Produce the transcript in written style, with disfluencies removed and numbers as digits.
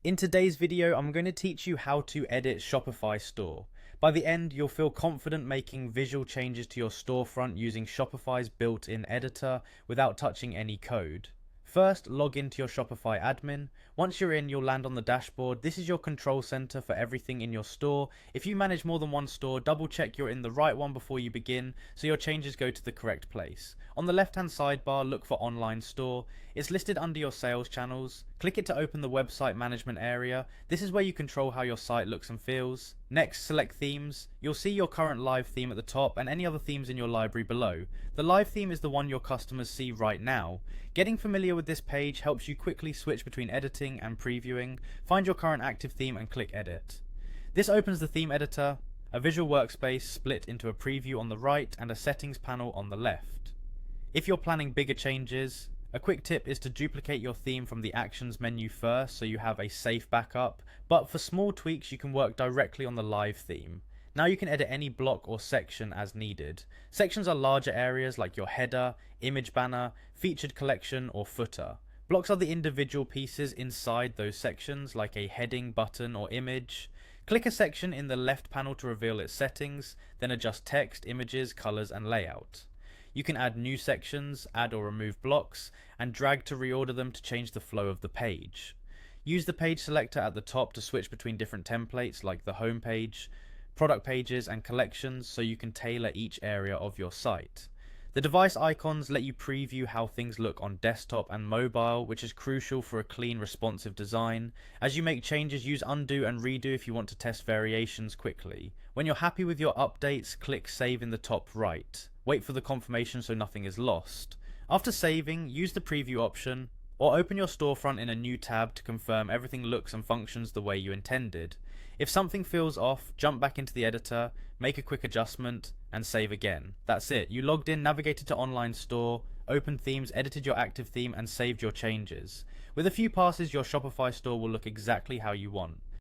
In today's video, I'm going to teach you how to edit Shopify store. By the end, you'll feel confident making visual changes to your storefront using Shopify's built-in editor without touching any code. First, log into your Shopify admin. Once you're in, you'll land on the dashboard. This is your control center for everything in your store. If you manage more than one store, double check you're in the right one before you begin so your changes go to the correct place. On the left-hand sidebar, look for online store. It's listed under your sales channels. Click it to open the website management area. This is where you control how your site looks and feels. Next, select themes. You'll see your current live theme at the top and any other themes in your library below. The live theme is the one your customers see right now. Getting familiar with this page helps you quickly switch between editing and previewing. Find your current active theme and click edit. This opens the theme editor, a visual workspace split into a preview on the right and a settings panel on the left. If you're planning bigger changes, a quick tip is to duplicate your theme from the actions menu first so you have a safe backup, but for small tweaks you can work directly on the live theme. Now you can edit any block or section as needed. Sections are larger areas like your header, image banner, featured collection or footer. Blocks are the individual pieces inside those sections like a heading, button or image. Click a section in the left panel to reveal its settings, then adjust text, images, colors and layout. You can add new sections, add or remove blocks, and drag to reorder them to change the flow of the page. Use the page selector at the top to switch between different templates like the home page, product pages and collections so you can tailor each area of your site. The device icons let you preview how things look on desktop and mobile, which is crucial for a clean, responsive design. As you make changes, use undo and redo if you want to test variations quickly. When you're happy with your updates, click save in the top right. Wait for the confirmation so nothing is lost. After saving, use the preview option, or open your storefront in a new tab to confirm everything looks and functions the way you intended. If something feels off, jump back into the editor, make a quick adjustment, and save again. That's it. You logged in, navigated to online store, opened themes, edited your active theme, and saved your changes. With a few passes, your Shopify store will look exactly how you want.